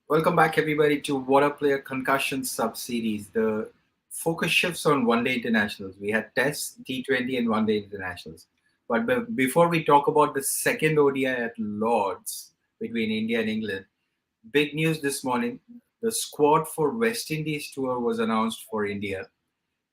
Welcome back, everybody, to Waadaplaya Concussion Sub-Series. The focus shifts on one-day internationals. We had Tests, T20, and one-day internationals. But before we talk about the second ODI at Lords between India and England, big news this morning. The squad for West Indies tour was announced for India.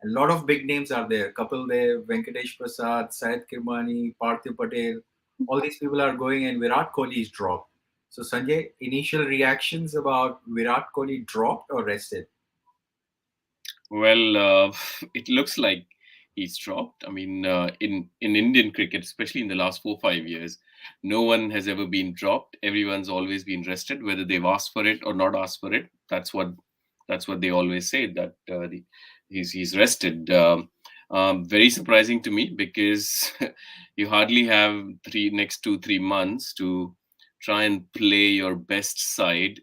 A lot of big names are there. Kapil Dev, Venkatesh Prasad, Syed Kirmani, Parthiv Patel. All these people are going, and Virat Kohli is dropped. So, Sanjay, initial reactions about Virat Kohli dropped or rested? Well, it looks like he's dropped. I mean, in Indian cricket, especially in the last 4 5 years, no one has ever been dropped. Everyone's always been rested, whether they've asked for it or not asked for it. That's what they always say, that he's rested. Very surprising to me, because you hardly have three next 2 3 months to try and play your best side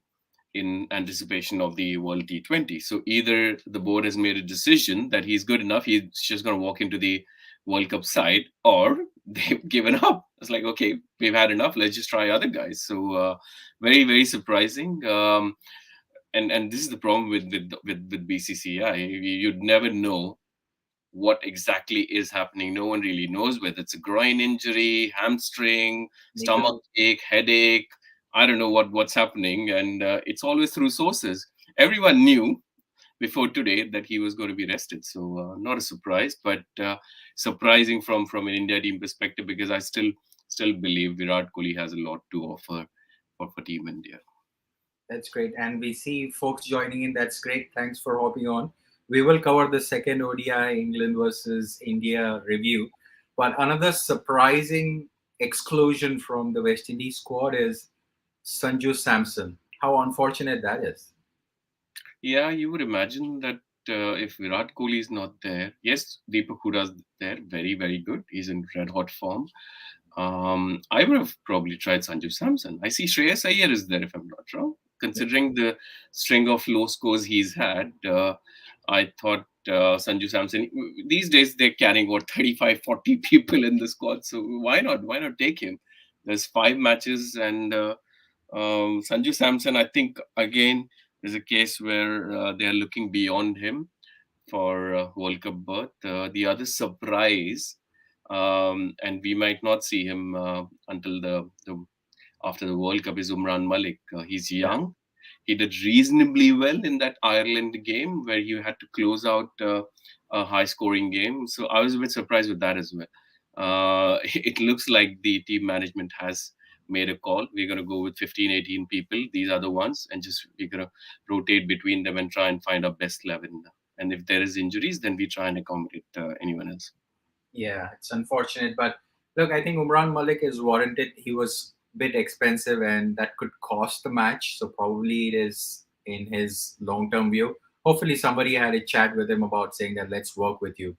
in anticipation of the World T20. So either the board has made a decision that he's good enough, he's just going to walk into the World Cup side, or they've given up. It's like, okay, we've had enough. Let's just try other guys. So very very surprising. And this is the problem with BCCI. You'd never know what exactly is happening. No one really knows whether it's a groin injury, hamstring, stomach ache, headache. I don't know what's happening, and it's always through sources. Everyone knew before today that he was going to be rested, so not a surprise, but surprising from an India team perspective, because I still believe Virat Kohli has a lot to offer for Team India. That's great. And we see folks joining in. That's great. Thanks for hopping on. We will cover the second ODI England versus India review. But another surprising exclusion from the West Indies squad is Sanju Samson. How unfortunate that is. Yeah, you would imagine that if Virat Kohli is not there, yes, Deepak Huda's there, very, very good. He's in red hot form. I would have probably tried Sanju Samson. I see Shreyas Iyer is there, if I'm not wrong. Considering the string of low scores he's had, I thought Sanju Samson, these days they're carrying what, 35, 40 people in the squad. So why not? Why not take him? There's 5 matches, and Sanju Samson, I think, again, is a case where they are looking beyond him for World Cup berth. The other surprise, and we might not see him until the after the World Cup, is Umran Malik. He's Yeah. young. He did reasonably well in that Ireland game where you had to close out a high-scoring game. So I was a bit surprised with that as well. It looks like the team management has made a call. We're going to go with 15, 18 people. These are the ones, and just we're going to rotate between them and try and find our best 11. And if there is injuries, then we try and accommodate anyone else. Yeah, it's unfortunate, but look, I think Umran Malik is warranted. He was a bit expensive, and that could cost the match. So probably it is in his long-term view. Hopefully, somebody had a chat with him about saying that let's work with you.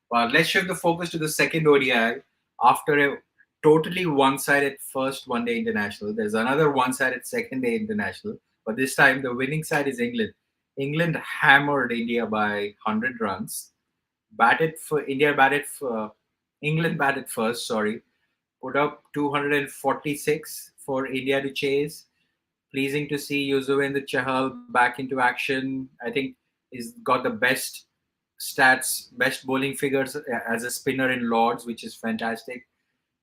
But let's shift the focus to the second ODI. After a totally one-sided first one-day international, there's another one-sided second-day international. But this time, the winning side is England. England hammered India by 100 runs. England batted first, sorry, put up 246 for India to chase. Pleasing to see Yuzvendra Chahal back into action. I think he's got the best stats, best bowling figures as a spinner in Lords, which is fantastic.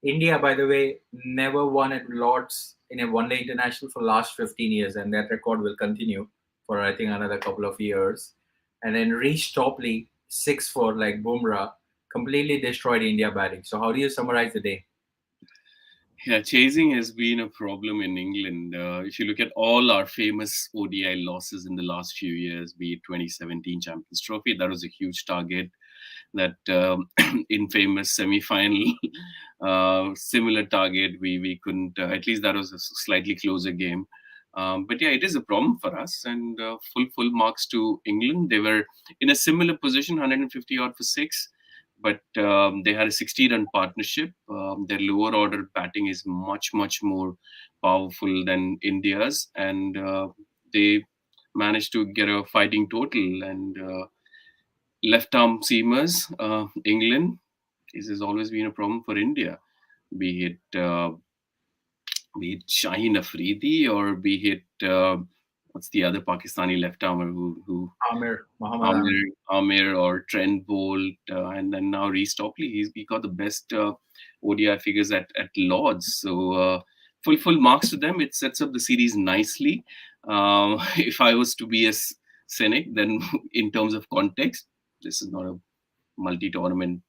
India, by the way, never won at Lords in a one-day international for the last 15 years, and that record will continue for I think another couple of years. And then Reece Topley, 6-4 like Bumrah, completely destroyed India batting. So how do you summarize the day? Yeah, chasing has been a problem in England. If you look at all our famous ODI losses in the last few years, be it 2017 Champions Trophy, that was a huge target. That infamous semi-final, similar target, we couldn't. At least that was a slightly closer game. But yeah, it is a problem for us. And full marks to England. They were in a similar position, 150 odd for six, but they had a 60-run partnership. Their lower order batting is much more powerful than India's, and they managed to get a fighting total. And left arm seamers, England, this has always been a problem for India, be it Shaheen Afridi, or be it what's the other Pakistani left armer who Amir, Muhammad Amir. Amir or Trent Bolt, and then now Reece Topley. He got the best ODI figures at Lords. So full marks to them. It sets up the series nicely. If I was to be a cynic, then in terms of context, this is not a multi-tournament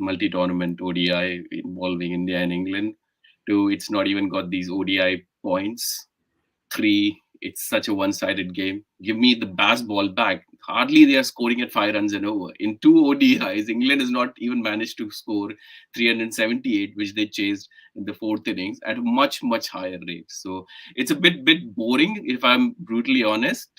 multi-tournament ODI involving India and England. Two, it's not even got these ODI points. Three, it's such a one-sided game. Give me the ball back. Hardly they are scoring at 5 runs and over. In two ODIs, England has not even managed to score 378, which they chased in the fourth innings at a much higher rate. So it's a bit boring, if I'm brutally honest.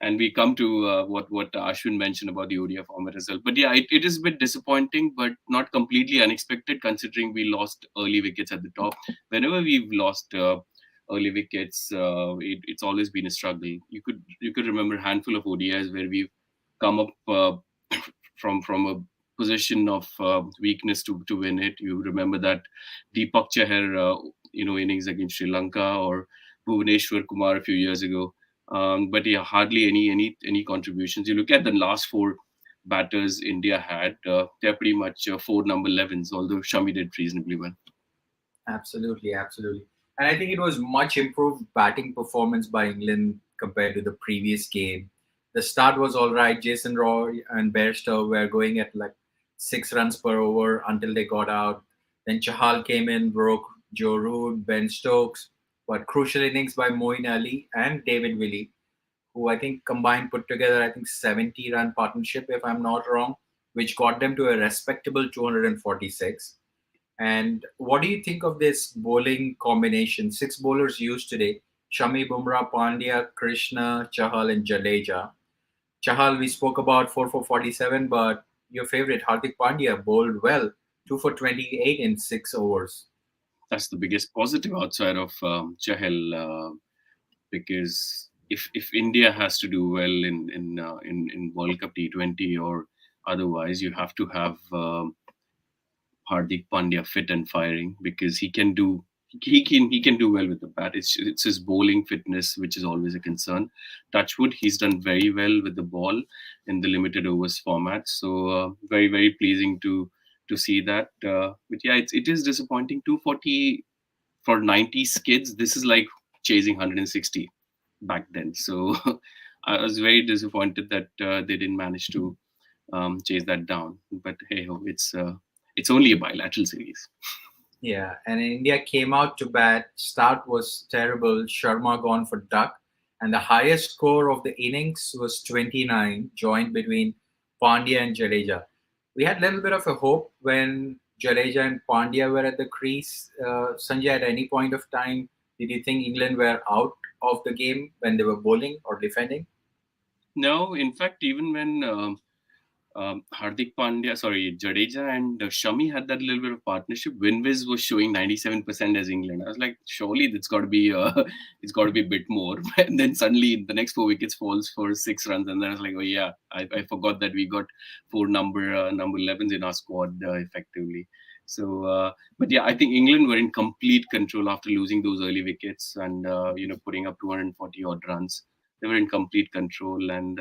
And we come to what Ashwin mentioned about the ODI format as well. But yeah, it is a bit disappointing, but not completely unexpected considering we lost early wickets at the top. Whenever we've lost early wickets, it's always been a struggle. You could remember a handful of ODIs where we've come up from a position of weakness to win it. You remember that Deepak Chahar innings against Sri Lanka, or Bhuvaneshwar Kumar a few years ago. But yeah, hardly any contributions. You look at the last four batters India had; they're pretty much four number 11s. Although Shami did reasonably well. Absolutely, absolutely. And I think it was much improved batting performance by England compared to the previous game. The start was all right. Jason Roy and Bairstow were going at like 6 runs per over until they got out. Then Chahal came in, broke Joe Root, Ben Stokes, but crucial innings by Moeen Ali and David Willey, who I think combined put together, I think 70-run partnership, if I'm not wrong, which got them to a respectable 246. And what do you think of this bowling combination? Six bowlers used today: Shami, Bumrah, Pandya, Krishna, Chahal, and Jadeja. Chahal, we spoke about 4 for 47, but your favorite, Hardik Pandya, bowled well, 2 for 28 in 6 overs. That's the biggest positive outside of Chahal, because if India has to do well in World Cup T20 or otherwise, you have to have Hardik Pandya fit and firing, because he can do well with the bat. It's his bowling fitness which is always a concern. Touchwood, he's done very well with the ball in the limited overs format. So very pleasing to see that. But yeah, it is disappointing. 240 for 90 skids. This is like chasing 160 back then. So I was very disappointed that they didn't manage to chase that down. But hey ho, it's only a bilateral series. Yeah, and India came out to bat. Start was terrible. Sharma gone for duck. And the highest score of the innings was 29, joined between Pandya and Jadeja. We had a little bit of a hope when Jadeja and Pandya were at the crease. Sanjay, at any point of time, did you think England were out of the game when they were bowling or defending? No, in fact, even when Hardik Pandya, sorry, Jadeja and Shami had that little bit of partnership, Winwiz was showing 97% as England. I was like, surely it's got to be it's got to be a bit more. And then suddenly the next 4 wickets falls for 6 runs, and then I was like, oh yeah, I forgot that we got four number 11s in our squad effectively. So, but yeah, I think England were in complete control after losing those early wickets and putting up 240 odd runs. They were in complete control, and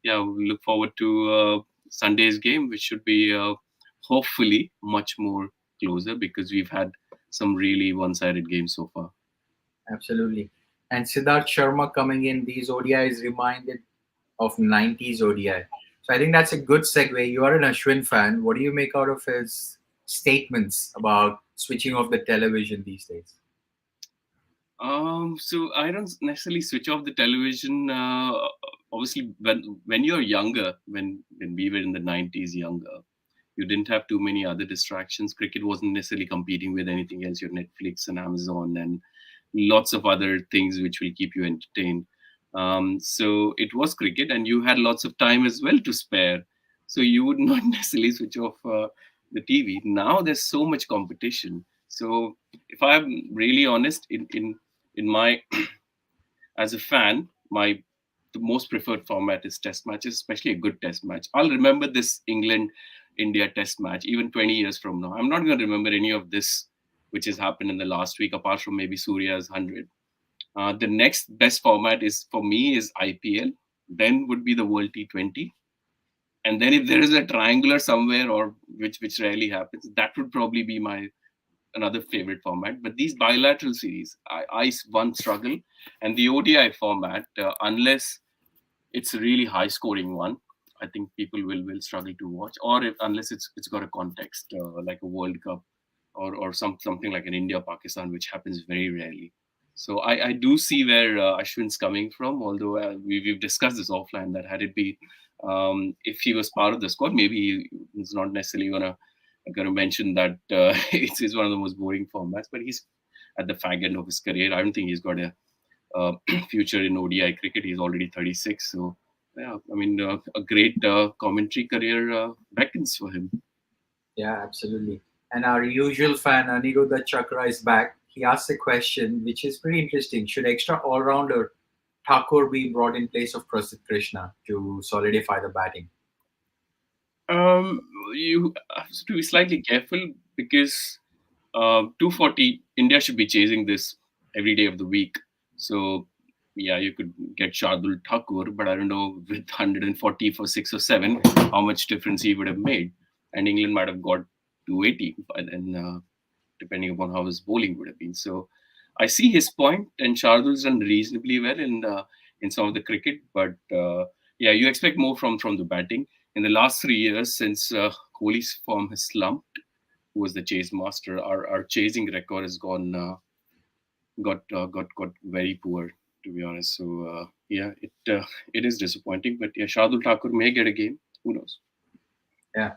yeah, we look forward to Sunday's game, which should be hopefully much more closer, because we've had some really one-sided games so far. Absolutely. And Siddharth Sharma coming in, these ODIs reminded of 90s ODI. So I think that's a good segue. You are an Ashwin fan. What do you make out of his statements about switching off the television these days? So I don't necessarily switch off the television. Obviously, when you're younger, when we were in the 90s younger, you didn't have too many other distractions. Cricket wasn't necessarily competing with anything else. Your Netflix and Amazon and lots of other things which will keep you entertained. So it was cricket, and you had lots of time as well to spare. So you would not necessarily switch off the TV. Now there's so much competition. So if I'm really honest, in my as a fan, the most preferred format is test matches, especially a good test match. I'll remember this England India test match even 20 years from now. I'm not going to remember any of this which has happened in the last week, apart from maybe Surya's 100. The next best format is for me is IPL. Then would be the World T20, and then if there is a triangular somewhere, or which rarely happens, that would probably be my another favorite format. But these bilateral series, I once struggle, and the ODI format, unless it's a really high scoring one, I think people will struggle to watch, or if, unless it's got a context like a World Cup, or something like an India Pakistan, which happens very rarely. So I do see where Ashwin's coming from, although we've discussed this offline, that had it be if he was part of the squad, maybe he's not necessarily gonna mention that it's one of the most boring formats, but he's at the fag end of his career. I don't think he's got a uh, future in ODI cricket. He's already 36, so yeah, I mean, a great commentary career beckons for him. Yeah, absolutely. And our usual fan, Aniruddha Chakra, is back. He asked a question which is pretty interesting. Should extra all rounder Thakur be brought in place of Prasidh Krishna to solidify the batting? Um, you have to be slightly careful because 240, India should be chasing this every day of the week. So yeah, you could get Shardul Thakur, but I don't know with 140 for 6 or 7 how much difference he would have made, and England might have got 280 by then, depending upon how his bowling would have been. So I see his point, and Shardul's done reasonably well in some of the cricket, but yeah, you expect more from the batting. In the last 3 years, since Kohli's form has slumped, who was the chase master, our chasing record has got very poor, to be honest. So yeah, it is disappointing. But yeah, Shardul Thakur may get a game. Who knows? Yeah.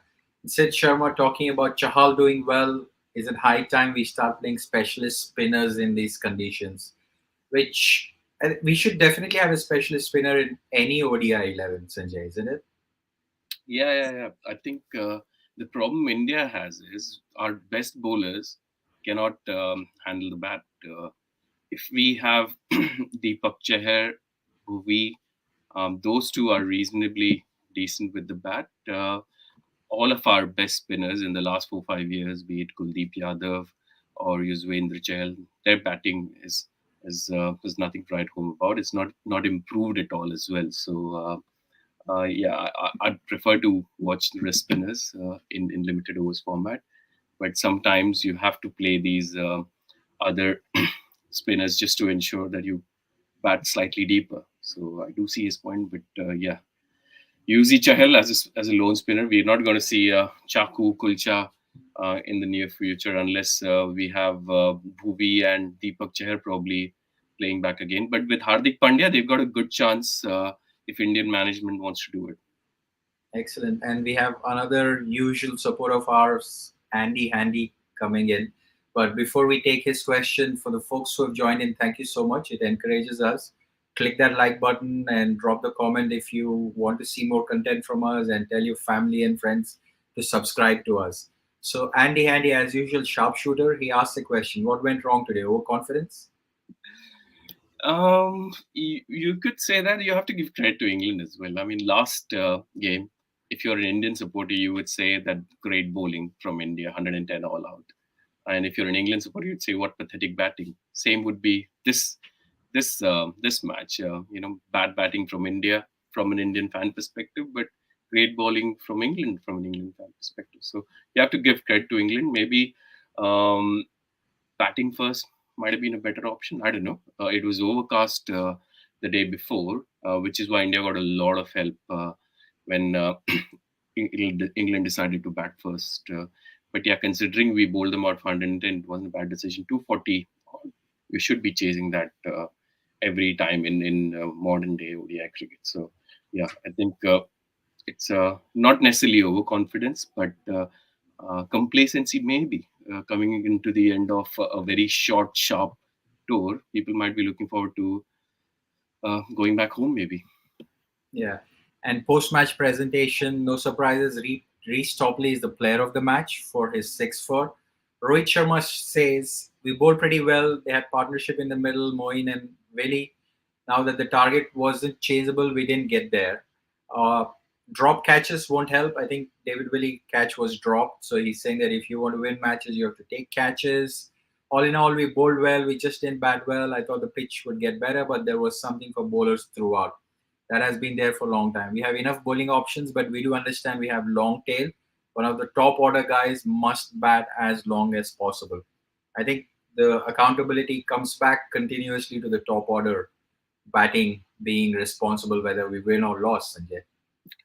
Sid Sharma talking about Chahal doing well. Is it high time we start playing specialist spinners in these conditions? Which we should definitely have a specialist spinner in any ODI 11, Sanjay, isn't it? Yeah. I think the problem India has is our best bowlers cannot handle the bat. If we have Deepak Chahar, Bhuvi, those two are reasonably decent with the bat. All of our best spinners in the last 4 5 years, be it Kuldeep Yadav or Yuzvendra Chahal, their batting is nothing to write home about. It's not improved at all as well. So yeah, I'd prefer to watch the wrist spinners in limited overs format. But sometimes you have to play these other spinners just to ensure that you bat slightly deeper. So I do see his point, but yeah, Yuzi Chahal as a lone spinner. We're not going to see Chaku Kulcha in the near future unless we have Bhuvi and Deepak Chahar probably playing back again. But with Hardik Pandya, they've got a good chance if Indian management wants to do it. Excellent. And we have another usual support of ours, Andy Handy, coming in. But before we take his question, for the folks who have joined in, thank you so much. It encourages us. Click that like button and drop the comment if you want to see more content from us, and tell your family and friends to subscribe to us. So, Andy Handy, as usual, sharpshooter, he asked the question: what went wrong today? Overconfidence? You could say that. You have to give credit to England as well. I mean, last game, if you're an Indian supporter, you would say that great bowling from India, 110 all out. And if you're an England supporter, you'd say what pathetic batting. Same would be this match. Bad batting from India from an Indian fan perspective, but great bowling from England from an England fan perspective. So you have to give credit to England. Maybe um, batting first might have been a better option. I don't know. It was overcast the day before, which is why India got a lot of help when England decided to bat first. But yeah, considering we bowled them out for 110, it wasn't a bad decision. 240, we should be chasing that every time in modern day ODI cricket. So yeah, I think it's not necessarily overconfidence, but complacency maybe. Coming into the end of a very short, sharp tour, people might be looking forward to going back home maybe. Yeah. And post-match presentation, no surprises. Reece Topley is the player of the match for his 6 4. Rohit Sharma says we bowled pretty well. They had partnership in the middle, Moeen and Willie. Now that the target wasn't chaseable, we didn't get there. Uh, Drop catches won't help. I think David Willie catch was dropped. So he's saying that if you want to win matches, you have to take catches. all in all, we bowled well. We just didn't bat well. I thought the pitch would get better, but there was something for bowlers throughout. That has been there for a long time. We have enough bowling options, but we do understand we have long tail. One of the top order guys must bat as long as possible. I think the accountability comes back continuously to the top order batting being responsible whether we win or lost, Sanjay.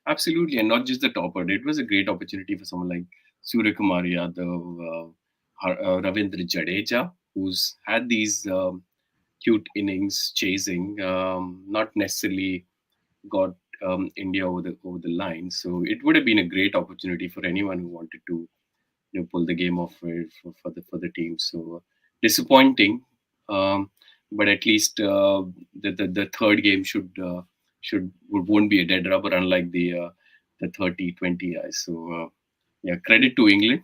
Absolutely, and not just the top order. It was a great opportunity for someone like Surya Kumar Yadav, Ravindra Jadeja, who's had these cute innings chasing, not necessarily got India over the line. So it would have been a great opportunity for anyone who wanted to pull the game off for the team. So disappointing, um, but at least the third game won't be a dead rubber, unlike the 30-20 eyes. So yeah, credit to England.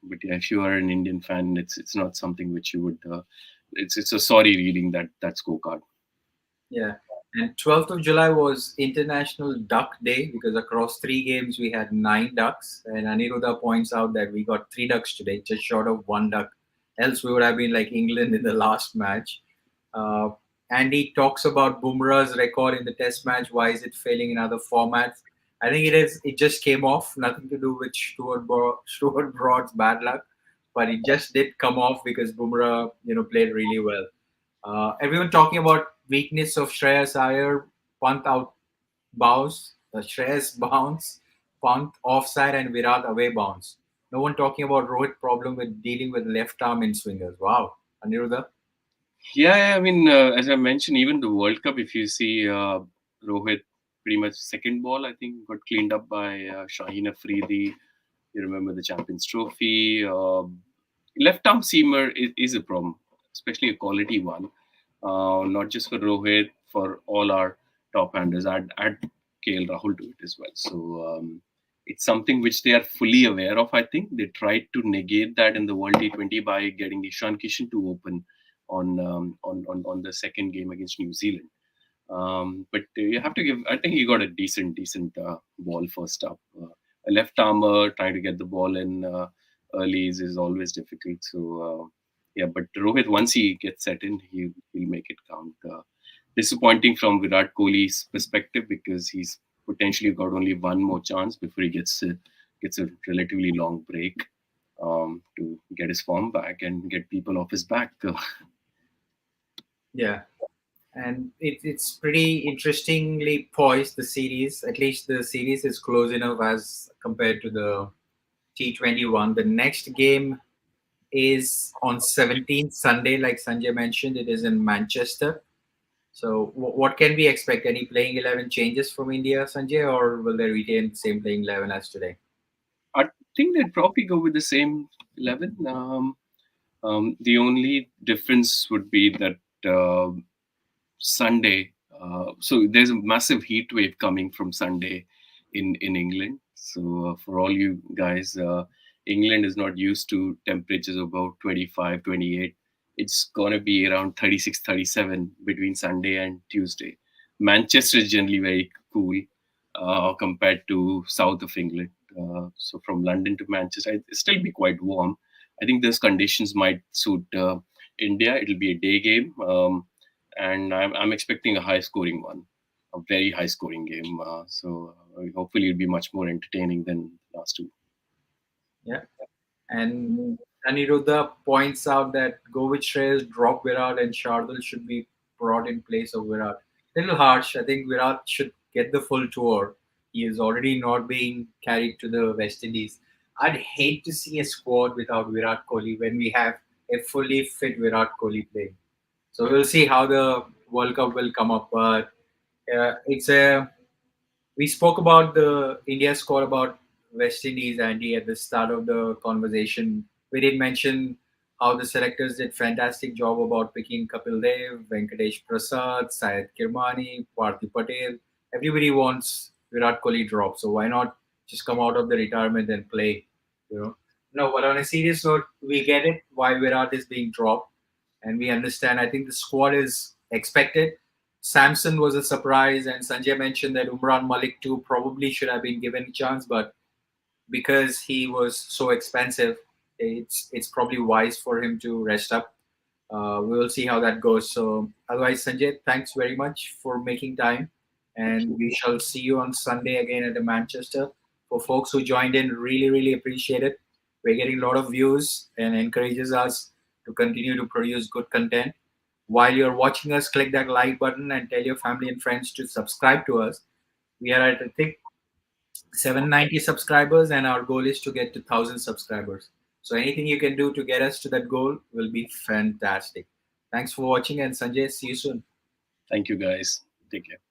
But yeah, if you are an Indian fan, it's not something which you would. It's a sorry reading that scorecard. Yeah. And 12th of July was International Duck Day because across three games we had nine ducks. And Aniruddha points out that we got three ducks today, just short of one duck. Else we would have been like England in the last match. Uh, and he talks about Bumrah's record in the Test match. Why is it failing in other formats? I think it is. It just came off. Nothing to do with Stuart Broad's bad luck, but it just did come off because Bumrah, played really well. Everyone talking about weakness of Shreyas Iyer, punt out bounce, Shreyas bounce, punt offside, and Virat away bounce. No one talking about Rohit problem with dealing with left arm in swingers. Wow, Aniruddha. Yeah, I mean, as I mentioned, even the World Cup, if you see Rohit, pretty much second ball, I think, got cleaned up by Shaheen Afridi. You remember the Champions Trophy. Left arm seamer is a problem, especially a quality one. Not just for Rohit, for all our top handers. Add KL Rahul to it as well. So it's something which they are fully aware of. I think they tried to negate that in the World T20 by getting Ishan Kishan to open on the second game against New Zealand. But you have to give. I think he got a decent ball first up. A left armer trying to get the ball in early is always difficult. So yeah, but Rohit, once he gets set in, he'll make it count. Disappointing from Virat Kohli's perspective because he's potentially got only one more chance before he gets a relatively long break to get his form back and get people off his back. Yeah. And it's pretty interestingly poised, the series. At least the series is close enough as compared to the T21. The next game is on 17th Sunday, like Sanjay mentioned. It is in Manchester. So, what can we expect? Any playing 11 changes from India, Sanjay, or will they retain the same playing 11 as today? I think they'd probably go with the same 11. The only difference would be that Sunday. So there's a massive heat wave coming from Sunday in England. So for all you guys, England is not used to temperatures about 25, 28. It's going to be around 36, 37 between Sunday and Tuesday. Manchester is generally very cool compared to south of England. So from London to Manchester, it'll still be quite warm. I think those conditions might suit India. It'll be a day game. And I'm expecting a high scoring one, a very high scoring game. So hopefully it'll be much more entertaining than last two. Yeah. And Aniruddha points out that go with Shreyas, drop Virat, and Shardul should be brought in place of Virat. Little harsh. I think Virat should get the full tour. He is already not being carried to the West Indies. I'd hate to see a squad without Virat Kohli when we have a fully fit Virat Kohli playing. So we'll see how the World Cup will come up. But it's a we spoke about the India score about West Indies, Andy, at the start of the conversation. We did mention how the selectors did fantastic job about picking Kapil Dev, Venkatesh Prasad, Syed Kirmani, Parthi Patel. Everybody wants Virat Kohli drop, so why not just come out of the retirement and play? You know. No, but on a serious note, we get it why Virat is being dropped, and we understand. I think the squad is expected. Samson was a surprise, and Sanjay mentioned that Umran Malik too probably should have been given a chance, but because he was so expensive, it's probably wise for him to rest up. We will see how that goes. So, otherwise, Sanjay, thanks very much for making time, Thank and you. we shall see you on Sunday again at the Manchester. For folks who joined in, really, really appreciate it. We're getting a lot of views and encourages us to continue to produce good content. While you're watching us, click that like button and tell your family and friends to subscribe to us. We are at, I think, 790 subscribers, and our goal is to get to 1,000 subscribers. So anything you can do to get us to that goal will be fantastic. Thanks for watching, and Sanjay, see you soon. Thank you, guys. Take care.